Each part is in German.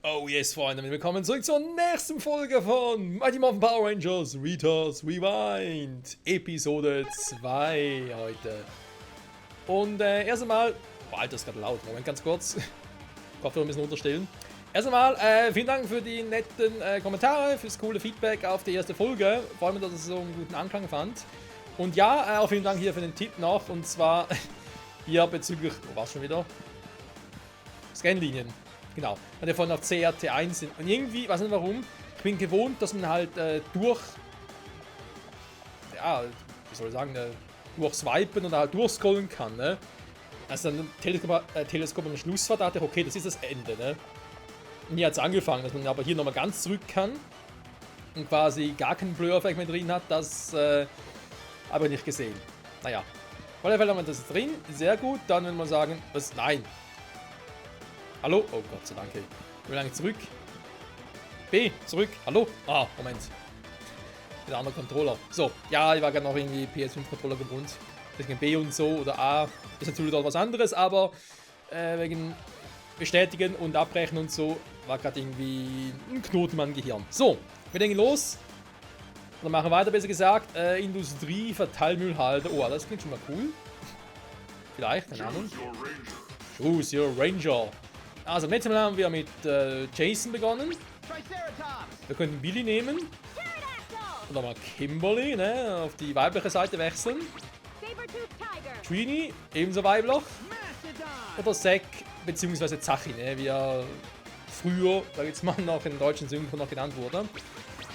Oh yes, Freunde, willkommen zurück zur nächsten Folge von Mighty Morphin Power Rangers Rita's Rewind, Episode 2 heute. Und erst einmal, oh Alter, ist gerade laut, Moment ganz kurz, Kopfhörer ein bisschen unterstellen. Erst einmal, vielen Dank für die netten Kommentare, fürs coole Feedback auf die erste Folge, vor allem, dass ich so einen guten Anklang fand. Und ja, auch vielen Dank hier für den Tipp noch, und zwar hier bezüglich, wo war es schon wieder? Scanlinien. Genau, weil wir vorhin auf CRT1 sind. Und irgendwie, weiß nicht warum, ich bin gewohnt, dass man halt durch, ja, wie soll ich sagen, durchswipen oder halt durchscrollen kann, ne? Also dann Teleskop am Schluss war, dachte ich, okay, das ist das Ende, ne? Und hier hat es angefangen, dass man aber hier nochmal ganz zurück kann und quasi gar keinen Blur-Effekt mehr drin hat, das habe ich nicht gesehen. Naja, auf alle Fälle haben wir das drin, sehr gut, dann will man sagen, was, nein. Hallo? Oh Gott sei Dank. Ich will eigentlich zurück. B, zurück. Hallo? Ah, Moment. Der andere Controller. So, ja, ich war gerade noch irgendwie PS5-Controller gewohnt. Deswegen B und so oder A ist natürlich dort was anderes, aber wegen Bestätigen und Abbrechen und so war gerade irgendwie ein Knoten in meinem Gehirn. So, wir legen los. Dann machen wir weiter, besser gesagt. Industrie, Verteilmüllhalde. Oh, das klingt schon mal cool. Vielleicht, keine Ahnung. Choose your Ranger. Also, letztes Mal haben wir mit Jason begonnen. Wir könnten Billy nehmen. Oder mal Kimberly, ne? Auf die weibliche Seite wechseln. Trini, ebenso weiblich. Oder Zack, beziehungsweise Zachi, ne? Wie er früher, da jetzt mal noch in der deutschen Synchro noch genannt wurde.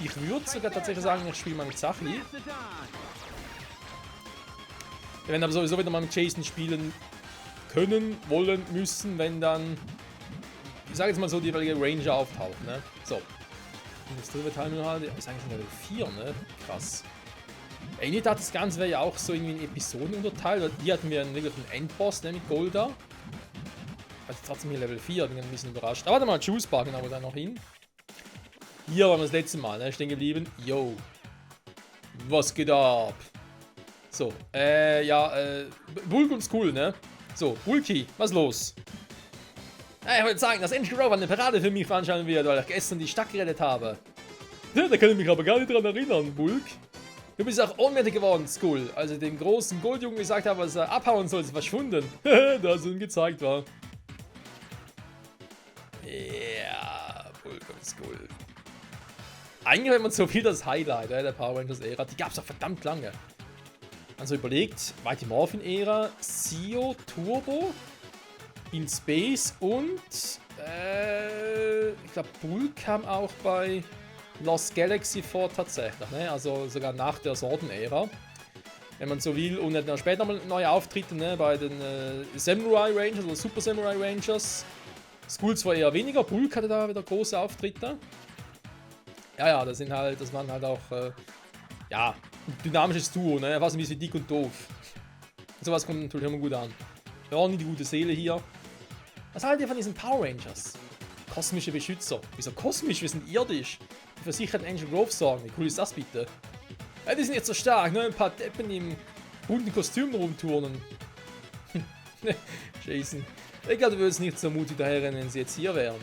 Ich würde sogar tatsächlich sagen, ich spiele mal mit Zachi. Wir werden aber sowieso wieder mal mit Jason spielen können, wollen, müssen, wenn dann, ich sage jetzt mal so, die jeweilige Ranger auftaucht, ne? So. Industrieverteilung ist eigentlich Level 4, ne? Krass. Eigentlich dachte das Ganze wäre ja auch so irgendwie in Episoden unterteilt, weil hier hatten wir wirklich einen Endboss, ne, mit Golda. Also trotzdem hier Level 4, bin ein bisschen überrascht. Aber warte mal, Juice Bar, genau, da noch hin. Hier waren wir das letzte Mal, ne, stehen geblieben. Yo. Was geht ab? So, ja, Bulk und Skull, ne? So, Bulky, was los? Ich wollte sagen, dass Angel Grove eine Parade für mich veranstalten wird, weil ich gestern die Stadt gerettet habe. Ja, da kann ich mich aber gar nicht dran erinnern, Bulk. Du bist auch ohnmächtig geworden, Skull, als ich dem großen Goldjungen gesagt habe, dass er abhauen soll, ist verschwunden. Da es ihm gezeigt war. Ja, Bulk und Skull. Eigentlich wenn man so viel das Highlight der Power Rangers Ära, die gab es auch verdammt lange. Also überlegt, Mighty Morphin Ära, Zeo, Turbo, In Space und ich glaube Bulk kam auch bei Lost Galaxy vor tatsächlich, ne? Also sogar nach der Sorten-Ära, wenn man so will, und dann später mal neue Auftritte, ne? Bei den Samurai Rangers oder Super Samurai Rangers. Skull zwar eher weniger, Bulk hatte da wieder große Auftritte. Ja, das waren halt auch ja, ein dynamisches Duo, ne? Fast ein bisschen dick und doof. Sowas kommt natürlich immer gut an. Ronny, die gute Seele hier. Was haltet ihr von diesen Power Rangers? Kosmische Beschützer. Wieso kosmisch? Wir sind irdisch. Die für sicher Angel Grove sorgen. Wie cool ist das bitte? Ja, die sind jetzt so stark, ne? Ein paar Deppen im bunten Kostüm rumturnen. Jason. Ich glaube, du würdest nicht so mutig daherrennen, wenn sie jetzt hier wären.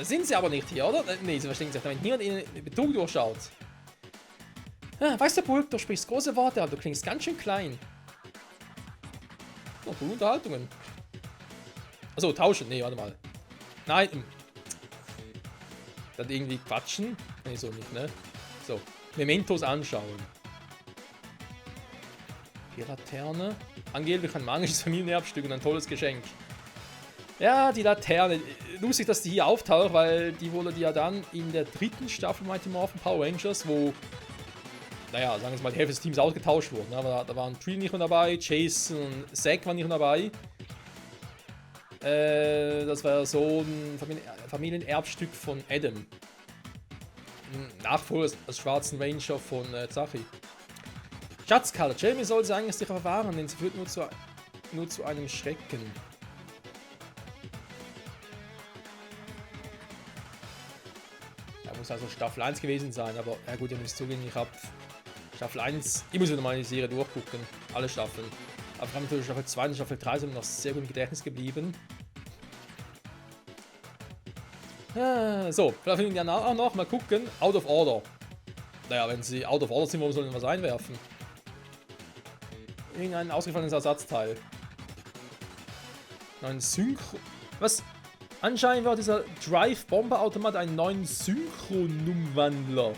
Sind sie aber nicht hier, oder? Ne, sie verstehen sich, wenn niemand in den Betrug durchschaut. Weißt du, Bulk, du sprichst große Worte, aber du klingst ganz schön klein. Oh, coole Unterhaltungen. Achso, tauschen. Nee, warte mal. Nein. Dann irgendwie quatschen. Nee, so nicht, ne? So. Mementos anschauen. Die Laterne. Angeblich ein magisches Familienerbstück und ein tolles Geschenk. Ja, die Laterne. Lustig, dass die hier auftaucht, weil die wurde ja dann in der 3. Staffel Mighty Morphin Power Rangers, wo, naja, sagen wir mal, die Hälfte des Teams ausgetauscht wurde. Aber da waren Trini nicht mehr dabei, Jason und Zack waren nicht mehr dabei. Das war so ein Familienerbstück von Adam. Nachfolger als schwarzen Ranger von Zachi. Schatzkarte. Jamie soll sie eigentlich sicher verwahren, denn sie führt nur zu einem Schrecken. Da muss also Staffel 1 gewesen sein, aber ja gut, ihr müsst zugeben, ich habe Staffel 1, ich muss wieder mal die Serie durchgucken, alle Staffeln. Aber wir haben natürlich Staffel 2 und Staffel 3 sind noch sehr gut im Gedächtnis geblieben. So, vielleicht finden wir auch noch. Mal gucken. Out of Order. Naja, wenn sie out of order sind, warum sollen sie was einwerfen? Irgendein ausgefallenes Ersatzteil. Neuen Synchro... Was? Anscheinend war dieser Drive-Bomber-Automat einen neuen Synchronumwandler.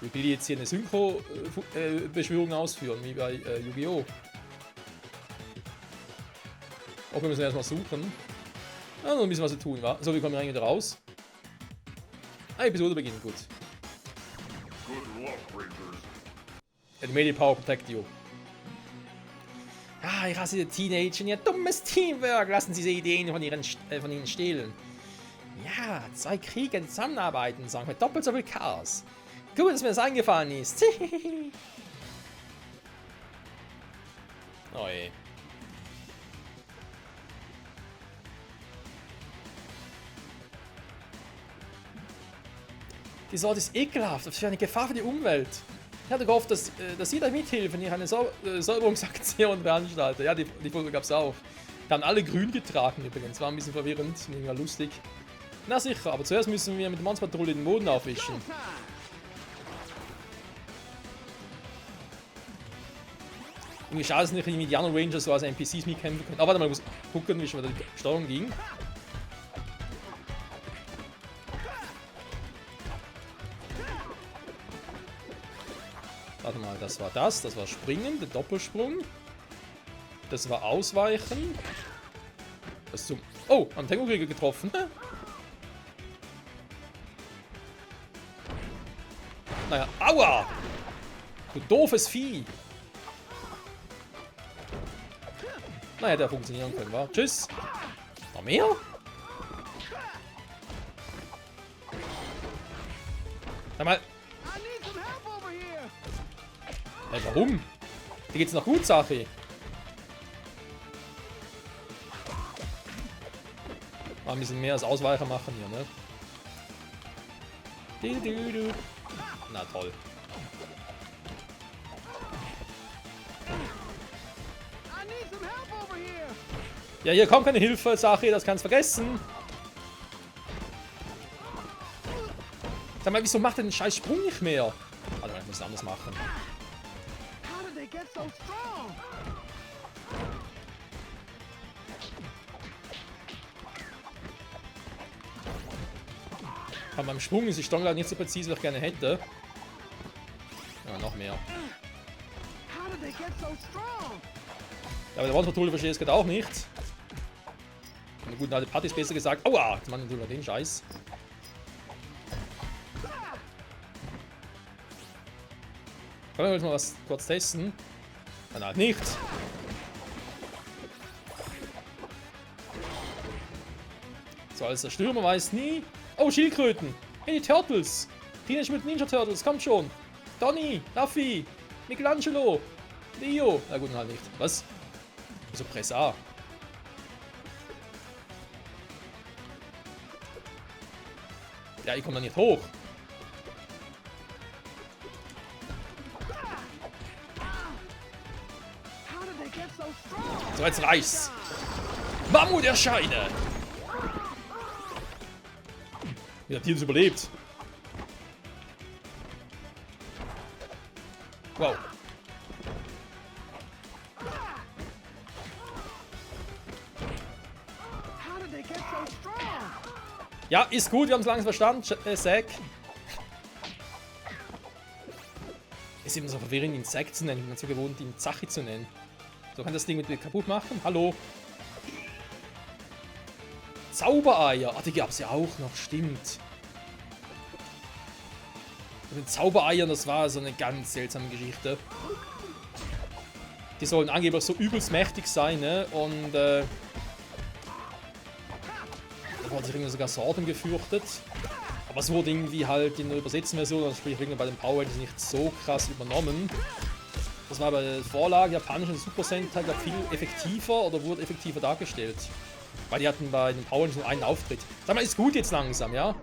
Ich will jetzt hier eine Synchro-Beschwörung ausführen, wie bei Yu-Gi-Oh! Auch wir müssen erstmal suchen. Ja, noch ein bisschen was zu tun, wa? So, wir kommen hier wieder raus. Episode beginnt, gut. Admitted Power Protect You. Ah, ich hasse die Teenager, ihr dummes Teamwork. Lassen Sie diese Ideen von ihnen stehlen. Ja, zwei Krieger, die zusammenarbeiten, sagen wir doppelt so viel Chaos. Gut, dass mir das eingefallen ist. Oh je. Die Sorte ist ekelhaft, das ist eine Gefahr für die Umwelt. Ich hatte gehofft, dass Sie da mithelfen, ich eine Säuberungsaktion veranstalte. Ja, die Foto gab es auch. Die haben alle grün getragen übrigens, war ein bisschen verwirrend, war lustig. Na sicher, aber zuerst müssen wir mit der Monsterpatrouille den Boden aufwischen. Irgendwie schade, dass nicht die Indianer Rangers so als NPCs mitkämpfen können. Aber warte mal, ich muss gucken, wie schon wieder die Steuerung ging. Warte mal, das war Springen, der Doppelsprung. Das war Ausweichen. Das zum... Oh, am Tango-Krieger getroffen. Naja, aua! Du doofes Vieh! Naja, der funktionieren können, wa? Tschüss! Noch mehr? Sag mal! Hey, warum? Hier geht's noch gut, Sache. Mal ein bisschen mehr als Ausweicher machen hier, ne? Na toll. Ja, hier kommt keine Hilfe, Sache, das kannst vergessen. Sag mal, wieso macht er den scheiß Sprung nicht mehr? Warte mal, ich muss es anders machen. Aber beim Sprung ist die Stange nicht so präzise, wie ich gerne hätte. Ja, noch mehr. Ja, aber der Monsterpatrouille verstehe ich es gerade auch nicht. Eine gute alte Party ist besser gesagt. Aua! Jetzt machen wir den Scheiß. Können wir jetzt mal was kurz testen? Dann halt nicht. So, als der Stürmer weiß nie. Oh, Schildkröten! Hey, die Turtles! Teenage Mutant Ninja Turtles, kommt schon! Donny, Luffy, Michelangelo, Leo. Na gut, halt nicht. Was? Also Press A. Ja, ich komme da nicht hoch. So, jetzt reicht's. Mammut erscheine! Wie hat die das überlebt? Wow. Ja, ist gut, wir haben es langsam verstanden, Zack. Ist eben so verwirrend, ihn Zack zu nennen. Ich bin ganz so gewohnt, ihn Zachi zu nennen. So, kann das Ding mit mir kaputt machen? Hallo? Zaubereier. Ah, die gab es ja auch noch, stimmt. Mit den Zaubereiern, das war so eine ganz seltsame Geschichte. Die sollen angeblich so übelst mächtig sein, ne? Und da wurde sich irgendwie sogar Sorden gefürchtet. Aber es wurde irgendwie halt in der übersetzten Version, also sprich irgendwie bei den Power Rangers nicht so krass übernommen. Das war bei der Vorlage japanischen Super Sentai viel effektiver oder wurde effektiver dargestellt. Weil die hatten bei den Power Rangers nur einen Auftritt. Sag mal, ist gut jetzt langsam, ja?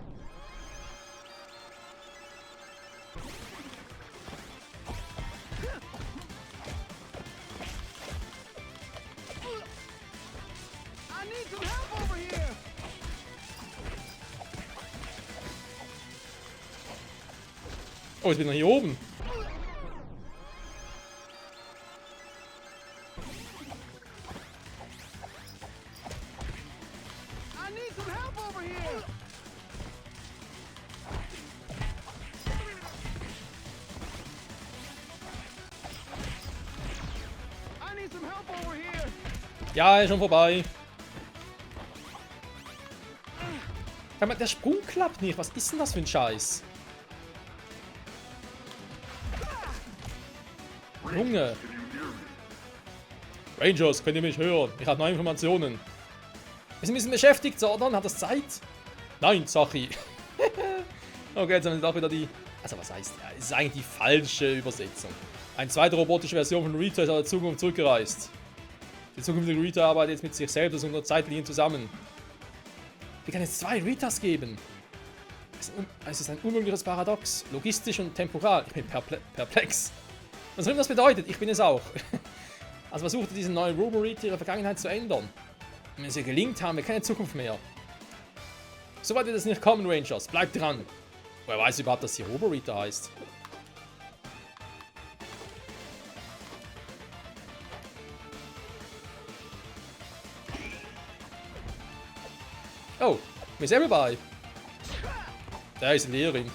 Oh, jetzt bin ich hier oben. Ja, ist schon vorbei. Der Sprung klappt nicht. Was ist denn das für ein Scheiß? Junge. Rangers, könnt ihr mich hören? Ich habe neue Informationen. Wir sind ein bisschen beschäftigt, Zordon. Hat das Zeit? Nein, Sachi. Okay, jetzt haben wir doch wieder die... Also was heißt... Ja, es ist eigentlich die falsche Übersetzung. Eine zweite robotische Version von Rita ist aus der Zukunft zurückgereist. Die zukünftige Rita arbeitet jetzt mit sich selbst und unter Zeitlinien zusammen. Wie kann es zwei Ritas geben? Es ist ein unmögliches Paradox. Logistisch und temporal. Ich bin perplex. Was auch immer das bedeutet, ich bin es auch. Also versucht diese neue Robo-Rita ihre Vergangenheit zu ändern. Wenn es ihr gelingt, haben wir keine Zukunft mehr. Soweit wird es nicht kommen, Rangers. Bleibt dran. Woher weiß überhaupt, dass sie Robo-Rita heißt? Oh, Miss Everybody. Da ist eine Lehrerin.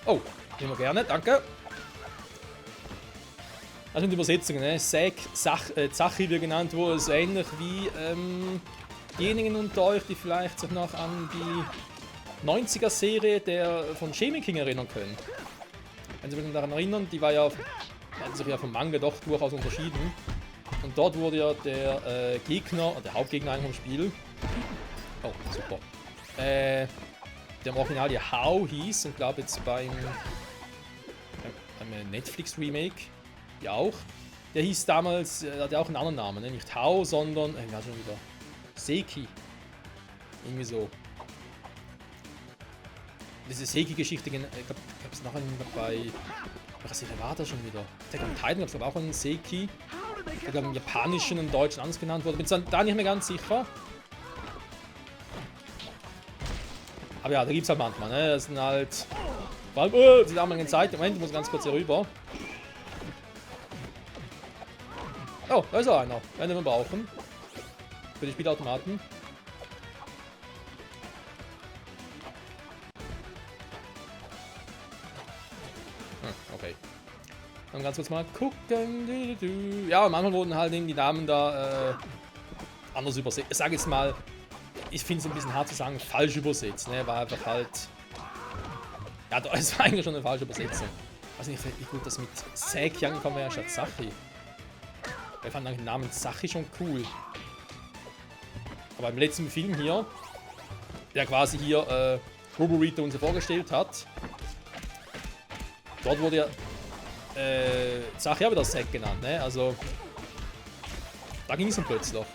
Oh, nehmen wir gerne, danke. Das sind Übersetzungen, ne? Zachi wird genannt, wo es ähnlich wie diejenigen unter euch, die vielleicht sich noch an die 90er-Serie von Shaming King erinnern können. Wenn Sie sich daran erinnern, die war ja, hat sich ja vom Manga doch durchaus unterschieden. Und dort wurde ja der Gegner, der Hauptgegner eigentlich vom Spiel, oh super, der im Original ja Hao hieß und glaube jetzt beim Netflix-Remake ja auch. Der hieß damals, hat ja auch einen anderen Namen, ne? Nicht Hao, sondern, ja schon wieder, Seiki. Irgendwie so. Diese Seiki-Geschichte, ich glaube es nachher bei, was war das schon wieder? Attack on Titan gab es auch einen Seiki. Ich glaube im Japanischen und Deutschen anders genannt wurde. Bin da nicht mehr ganz sicher. Aber ja, da gibt es halt manchmal, ne? Das sind halt. Vor allem, die damaligen Zeit. Moment, ich muss ganz kurz hier rüber. Oh, da ist auch einer. Den wir brauchen. Für die Spielautomaten. Okay. Dann ganz kurz mal gucken. Ja, manchmal wurden halt eben die Namen da anders übersetzt. Ich sage jetzt mal, ich finde es ein bisschen hart zu sagen, falsch übersetzt. Ne? War einfach halt. Ja, es war eigentlich schon eine falsche Übersetzung. Ich weiß nicht, wie gut das mit Seki angekommen wäre statt Sachi. Ich fand den Namen Sachi schon cool. Aber im letzten Film hier, der quasi hier Robo-Rita uns vorgestellt hat, dort wurde ja Sache ja wieder Zack genannt, ne? Also da ging es dann plötzlich.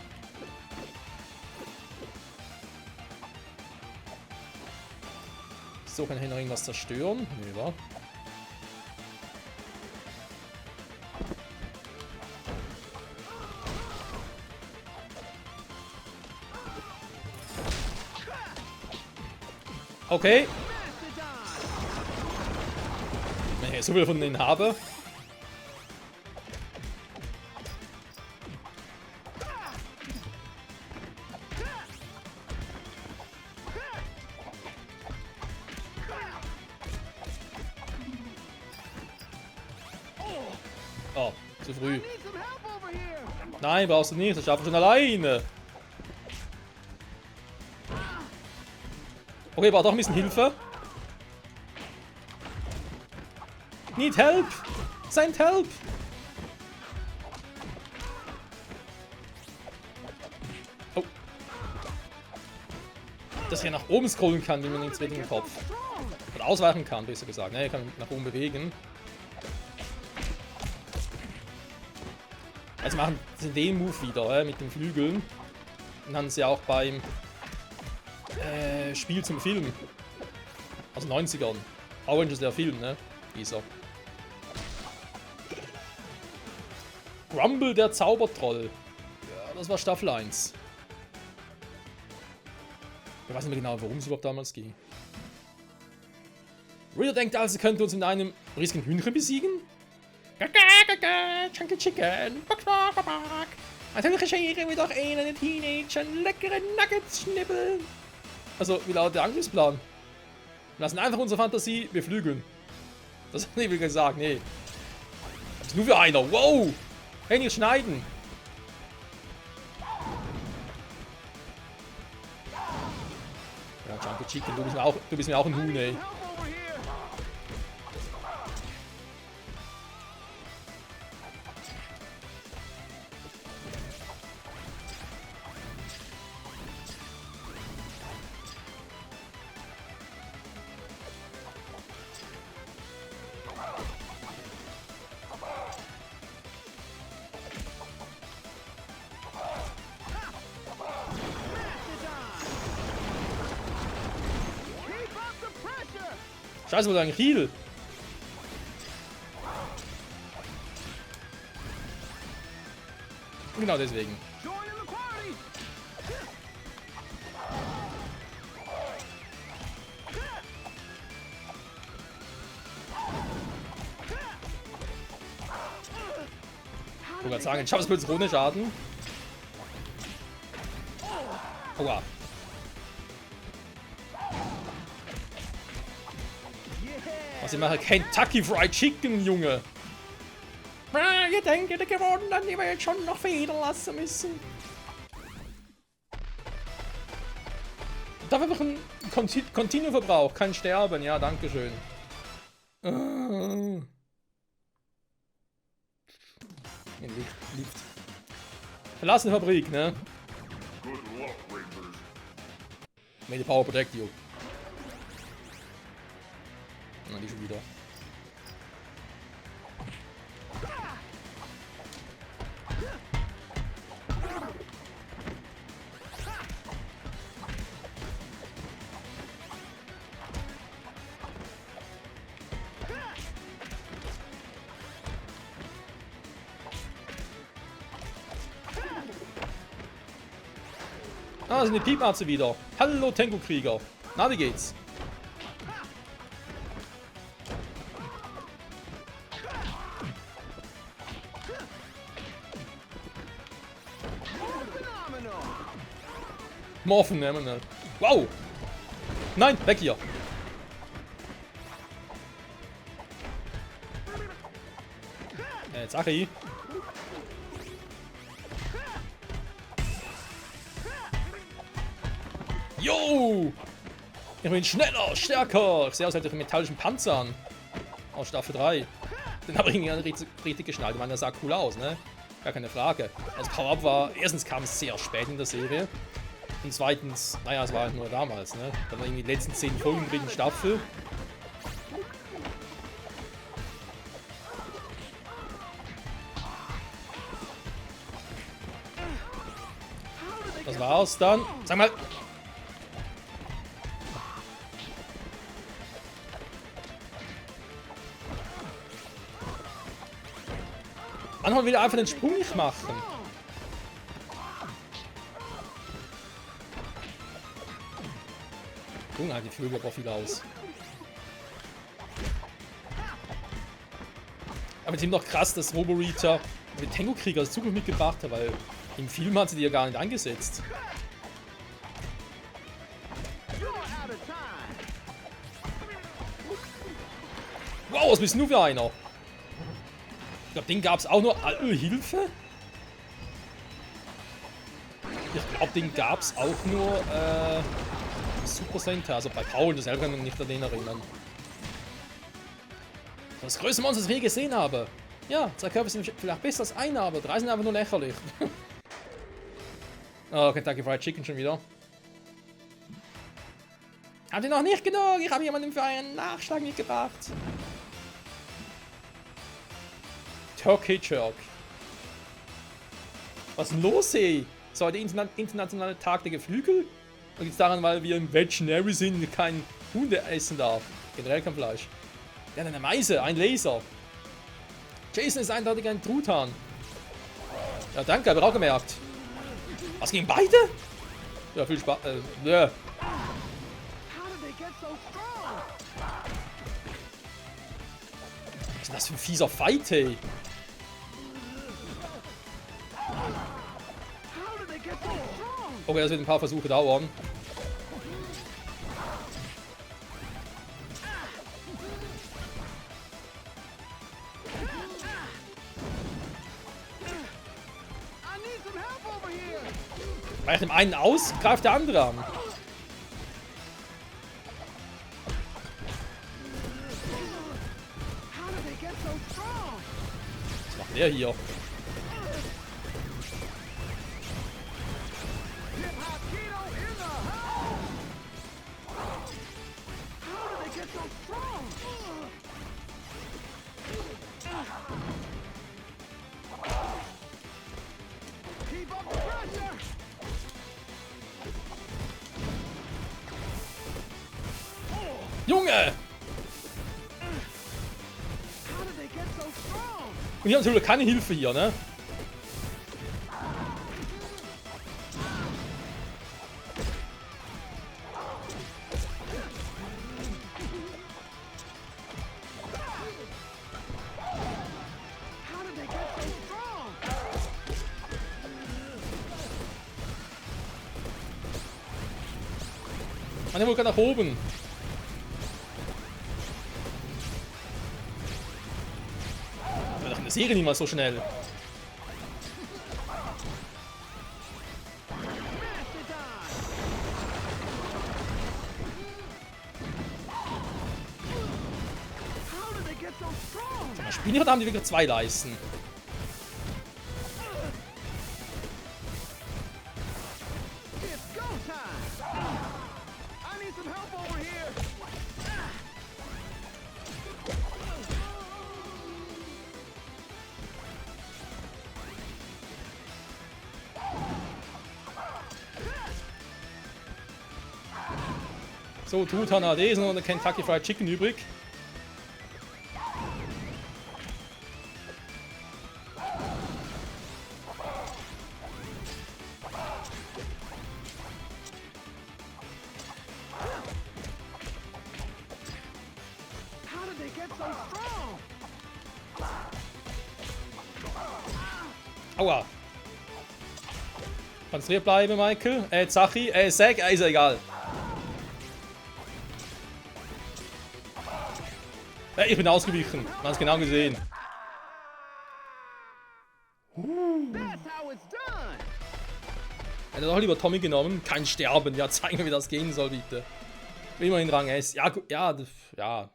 So, kann ich noch irgendwas zerstören? Nö, wa? Okay. Wenn ich so viel von denen habe. Oh, zu früh. Nein, brauchst du nicht, das schaffe ich schon alleine. Okay, braucht auch ein bisschen Hilfe. Need help! Send help! Oh. Dass ich ja nach oben scrollen kann, wie man nichts mit dem Kopf. Oder ausweichen kann, besser gesagt. Ne, ich kann mich nach oben bewegen. Also machen sie den Move wieder, mit den Flügeln. Und haben sie auch beim Spiel zum Film. Aus den 90ern. Orange ist der Film, ne? Dieser. Grumble, der Zaubertroll. Ja, das war Staffel 1. Ich weiß nicht mehr genau, worum es überhaupt damals ging. Reader denkt also, könnte uns in einem riesigen Hühnchen besiegen? Chunky Chicken. Natürlich schere wir doch einen Teenager leckere Nuggets schnippeln. Also, wie lautet der Angriffsplan? Wir lassen einfach unsere Fantasie beflügeln. Das hat nicht gesagt, nee. Das ist nur für einer. Wow! Kann ich schneiden? Ja, Chunky Chicken, du bist mir auch ein Huhn, ey. Scheiße, wo ist eigentlich Heal? Genau deswegen. Ich wollte gerade sagen, ich schaffe es plötzlich ohne Schaden. Aua. Was ich mache? Kentucky Fried Chicken, Junge. Ah, ihr denkt, ihr gewonnen, dann die wir jetzt schon noch federn lassen müssen. Darf einfach ein Continue-Verbrauch, kein Sterben. Ja, dankeschön. Lift. Verlassene Fabrik, ne? May the power protect you. Na, die schon wieder. Ah, sind die Piepmatze wieder. Hallo, Tengu-Krieger. Na, wie geht's? Morphen nehmen, ne? Wow! Nein, weg hier! Zachi! Yo! Ich bin schneller, stärker! Ich sehe aus, als hätte ich einen metallischen Panzer an. Aus Staffel 3. Den habe ich irgendwie richtig geschnallt. Ich meine, der sah cool aus, ne? Gar keine Frage. Das Power-Up war, erstens kam es sehr spät in der Serie. Und zweitens, naja, es war halt nur damals, ne? Dann war irgendwie die letzten 10 Folgen der dritten Staffel. Das war's dann. Sag mal. Manchmal will er einfach den Sprung nicht machen. Junge, die Vögel aber viel aus. Aber es ist noch krass, dass Robo-Rita mit Tengu-Krieger als Zukunft mitgebracht hat, weil im Film hat sie die ja gar nicht eingesetzt. Wow, was bist du nur für einer? Ich glaube, den gab es auch nur. Hilfe? Ich glaube, den gab es auch nur Super Sentai. Also bei Paul, das selber kann ich mich nicht an den erinnern. Das größte Monster, das ich je gesehen habe. Ja, zwei Körper sind vielleicht besser als einer, aber 3 sind einfach nur lächerlich. Oh, Kentucky Fried Chicken schon wieder. Habt ihr noch nicht genug? Ich habe jemanden für einen Nachschlag mitgebracht. Turkey Jerk. Was ist denn los, ey? So, der internationale Tag der Geflügel? Und liegt daran, weil wir im Vegetarian sind, kein Hunde essen darf. Generell kein Fleisch. Der hat eine Meise, ein Laser. Jason ist eindeutig ein Truthahn. Ja, danke, hab ich auch gemerkt. Was, gegen beide? Ja, viel Spaß. denn das für ein fieser Fight, ey? Okay, das wird ein paar Versuche dauern. Weicht dem einen aus, greift der andere an. Was macht der hier? Junge! Und hier haben natürlich keine Hilfe hier, ne? Man, der wollte nach oben. Doch in der Serie nicht mal so schnell. Spielen oder haben die wieder 2 Leisten? So, Truthahn AD ist noch eine Kentucky Fried Chicken übrig. Aua. Konzentriert bleiben, Michael. Zachi, Zack, ist ja egal. Ich bin ausgewichen. Man hat es genau gesehen. Hätte doch lieber Tommy genommen. Kein Sterben. Ja, zeig mir, wie das gehen soll, bitte. Immerhin Rang S. Ja, ja.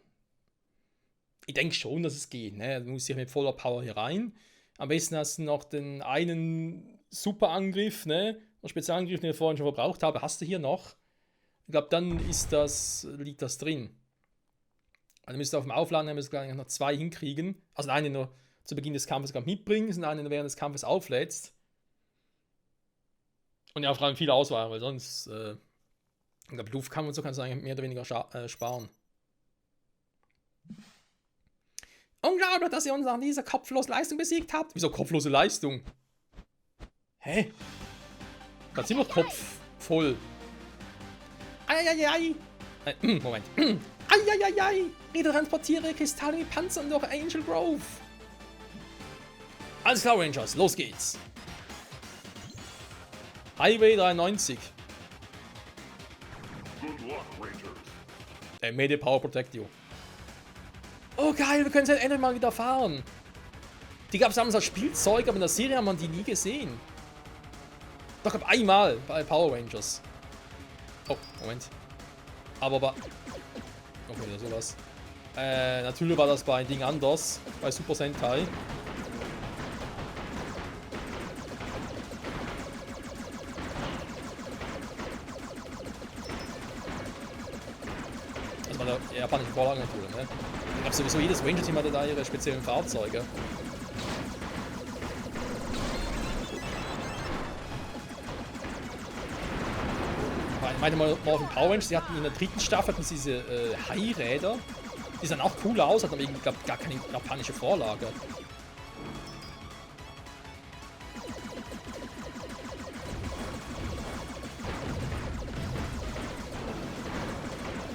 Ich denke schon, dass es geht. Ne? Du musst hier mit voller Power hier rein. Am besten hast du noch den einen Superangriff, ne? Der Spezialangriff, den ich vorhin schon verbraucht habe, hast du hier noch. Ich glaube, dann liegt das drin. Also müsst ihr auf dem Aufladen noch 2 hinkriegen. Also einen nur zu Beginn des Kampfes mitbringen, und einen während des Kampfes auflädst. Und ja, vor allem viel Auswahl, weil sonst ich glaube, Luftkampf und so kannst du eigentlich mehr oder weniger sparen. Unglaublich, dass ihr uns nach dieser kopflosen Leistung besiegt habt. Wieso kopflose Leistung? Hä? Da sind wir Kopf voll. Eieiei. Moment. Eieiei. Rede transportiere Kristalle mit Panzern durch Angel Grove. Alles klar, Rangers. Los geht's. Highway 93. Good luck, Rangers. Mayday Power Protect you. Oh geil, wir können es endlich mal wieder fahren. Die gab es damals als Spielzeug, aber in der Serie haben wir die nie gesehen. Doch, ab einmal bei Power Rangers. Oh, Moment. Aber bei... Okay, wieder sowas. Natürlich war das bei Ding anders. Bei Super Sentai. Das war der japanische Vorlage natürlich, ne? Ich glaube sowieso jedes Ranger-Team hatte da ihre speziellen Fahrzeuge. Ich meinte mal auf den Power Rangers, die hatten in der 3. Staffel diese Hai-Räder. Die sahen auch cool aus, hatten aber irgendwie gar keine japanische Vorlage.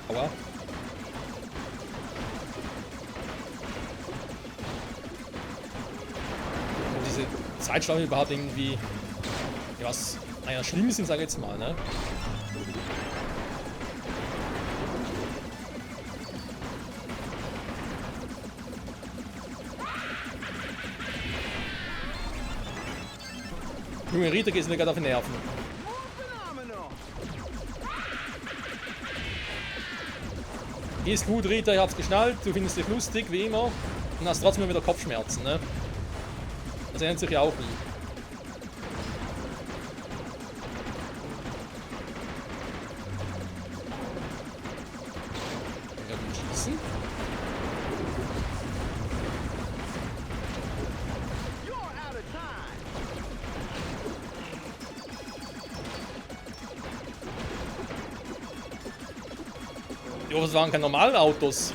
Aber Zeitschleife überhaupt irgendwie ja, was naja, schlimm sind, sage ich jetzt mal, ne? Junge, Rita geht mir gerade auf die Nerven. Ist gut, Rita, ich hab's geschnallt, du findest dich lustig, wie immer. Und hast trotzdem wieder Kopfschmerzen, ne? Das ändert sich ja auch nie. Ja, gut schießen. Jo, das waren keine normalen Autos.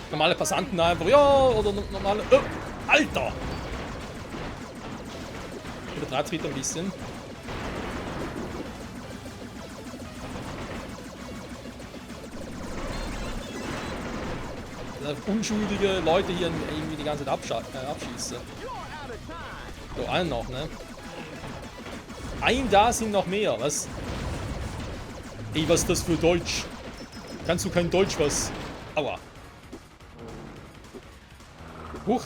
Normale Passanten einfach, ja, oder normale... Alter! Übertreibt wieder ein bisschen. Unschuldige Leute hier irgendwie die ganze Zeit abschießen. So, einen noch, ne? Ein da sind noch mehr, was? Ey, was ist das für Deutsch? Kannst du kein Deutsch, was? Aua. Huch.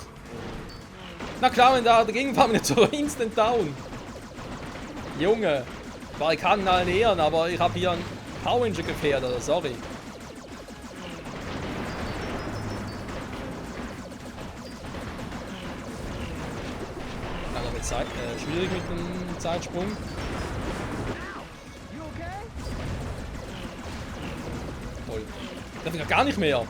Na klar, wenn da dagegen fahren wir nicht so instant down. Junge. Ich kann allen ehren, aber ich habe hier einen Power Ranger gefährdet, sorry. Schwierig mit dem Zeitsprung. Toll. Das geht gar nicht mehr.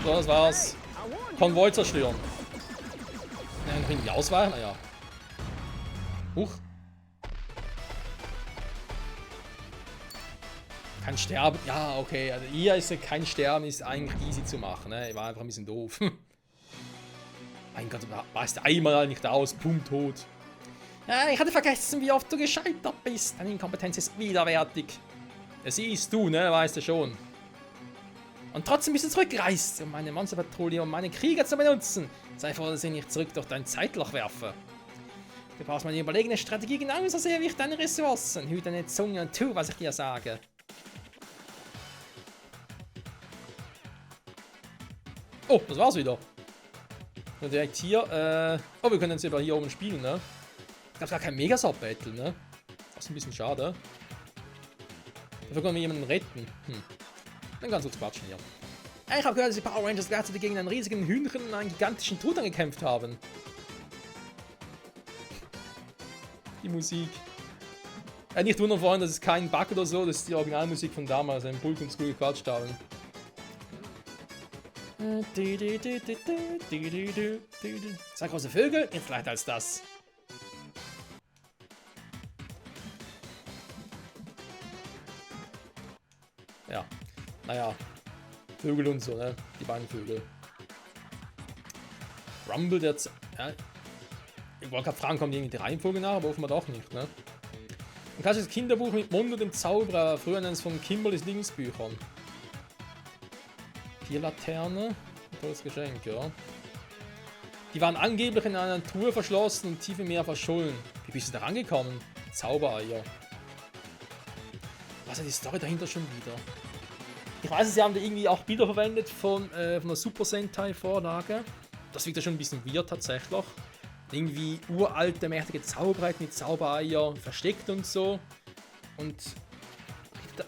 So, das war's. Konvoi zerstören. Ja, noch irgendwie ausweichen? Naja. Huch. Kein Sterben. Ja, okay. Also hier ist kein Sterben, ist eigentlich easy zu machen. Ne? Ich war einfach ein bisschen doof. Mein Gott, weißt einmal nicht aus. Pum, tot. Ja, ich hatte vergessen, wie oft du gescheitert bist. Deine Inkompetenz ist widerwärtig. Das siehst du, ne? Weißt du schon. Und trotzdem bist du zurückgereist, um meine Monsterpatrouille und meine Krieger zu benutzen. Sei froh, dass ich nicht zurück durch dein Zeitloch werfe. Du brauchst meine überlegene Strategie genauso sehr wie ich deine Ressourcen. Hüte deine Zunge und tu, was ich dir sage. Oh, das war's wieder. Und direkt hier, oh, wir können jetzt über hier oben spielen, ne? Gab's gar kein Megasub-Battle, ne? Das ist ein bisschen schade. Dafür können wir jemanden retten. Dann ganz kurz quatschen hier. Ich habe gehört, dass die Power Rangers gleichzeitig gegen einen riesigen Hühnchen und einen gigantischen Truthahn gekämpft haben. Die Musik. Nicht wundern vorhin, das ist kein Bug oder so, das ist die Originalmusik von damals, ein Bulk und Screw gequatscht haben. Zwei große Vögel, jetzt leichter als das. Ja, naja, Vögel und so, ne? Die beiden Vögel. Rumble, der ja, ich wollte gerade fragen, kommen die irgendwie die Reihenfolge nach, aber offenbar doch nicht, ne? Ein klassisches Kinderbuch mit Mondo dem Zauberer, früher eines von Kimberlys Lieblingsbüchern. Laterne, ein tolles Geschenk, ja. Die waren angeblich in einer Truhe verschlossen und tief im Meer verschollen. Wie bist du da rangekommen? Zaubereier. Was ist die Story dahinter schon wieder? Ich weiß, sie haben da irgendwie auch Bilder verwendet von einer Super Sentai Vorlage. Das wirkt ja schon ein bisschen weird tatsächlich. Irgendwie uralte, mächtige Zauberer mit Zaubereier versteckt und so. Und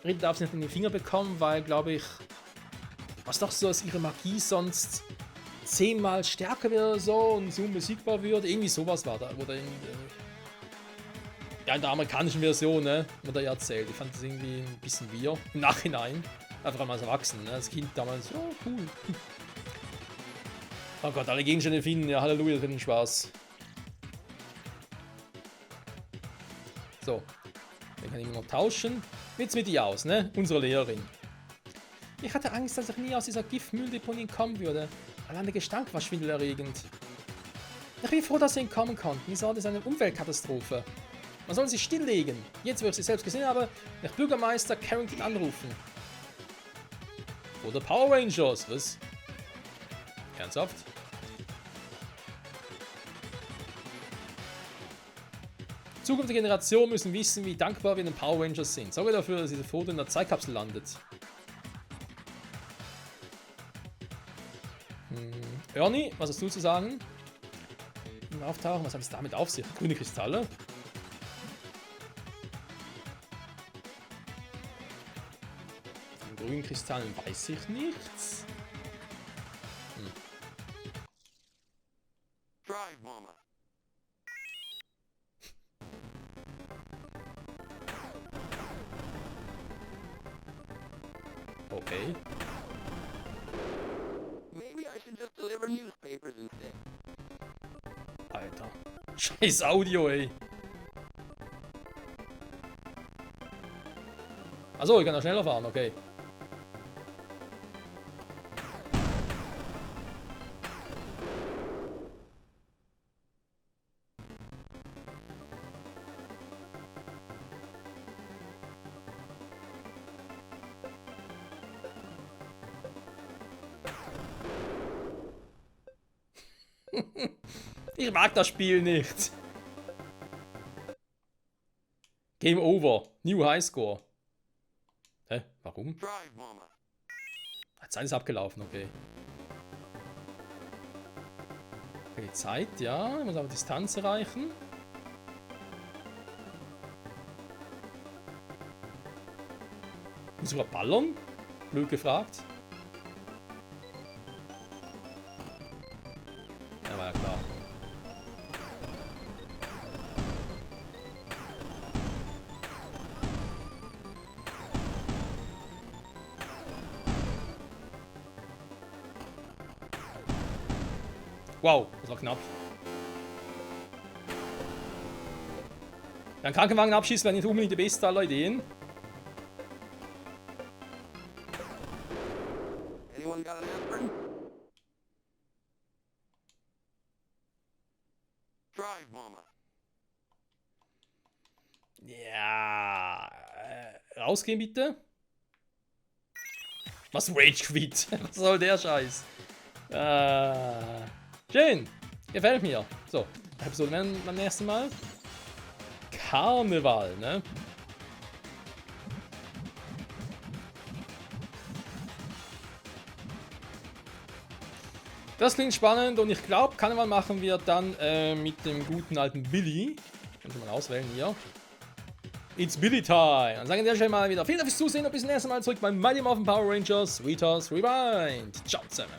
Rita darf sie nicht in den Finger bekommen, weil, glaube ich, was doch so, dass ihre Magie sonst 10-mal stärker wird oder so und so unbesiegbar wird. Irgendwie sowas war da. Oder ja, in der amerikanischen Version, ne? Wurde ja erzählt. Ich fand das irgendwie ein bisschen weird. Im Nachhinein. Einfach einmal als Erwachsenen, ne? Als Kind damals, oh cool. Oh Gott, alle Gegenstände finden. Ja, Halleluja, das wird ein Spaß. So. Dann kann ich noch tauschen. Wie sieht's mit ihr aus, ne? Unsere Lehrerin. Ich hatte Angst, dass ich nie aus dieser Giftmülldeponie kommen würde. Allein der Gestank war schwindelerregend. Ich bin froh, dass wir entkommen konnten. Dies war eine Umweltkatastrophe. Man soll sich stilllegen. Jetzt, wo ich sie selbst gesehen habe, nach Bürgermeister Carrington anrufen. Oder Power Rangers, was? Ernsthaft? Zukünftige Generationen müssen wissen, wie dankbar wir den Power Rangers sind. Sorge dafür, dass diese Foto in der Zeitkapsel landet. Ernie, was hast du zu sagen? Auftauchen, was hat es damit auf sich? Grüne Kristalle? Von grünen Kristallen weiß ich nichts. Drive, Mama. Okay. Maybe I should just deliver newspapers instead. Alter. Scheiß Audio, ey. Achso, ich kann da schneller fahren, okay. Ich mag das Spiel nicht. Game over. New Highscore. Hä? Warum? Drive, Mama. Zeit ist abgelaufen, okay. Okay, Zeit, ja. Ich muss aber Distanz erreichen. Muss ich überhaupt ballern? Blöd gefragt. Ja, war ja klar. Wow, das war knapp. Ja, einen Krankenwagen abschießen wäre nicht unbedingt die beste aller Ideen. Anyone got an aspirin? Drive, Mama. Ja. Rausgehen bitte. Was Rage Quit? Was soll der Scheiß? Schön. Gefällt mir. So, Episode beim nächsten Mal. Karneval, ne? Das klingt spannend und ich glaube, Karneval machen wir dann mit dem guten alten Billy. Können wir mal auswählen hier. It's Billy Time. Dann sagen wir an der Stelle mal wieder vielen Dank fürs Zusehen und bis zum nächsten Mal zurück bei Mighty Morphin Power Rangers Sweet Rewind. Ciao zusammen.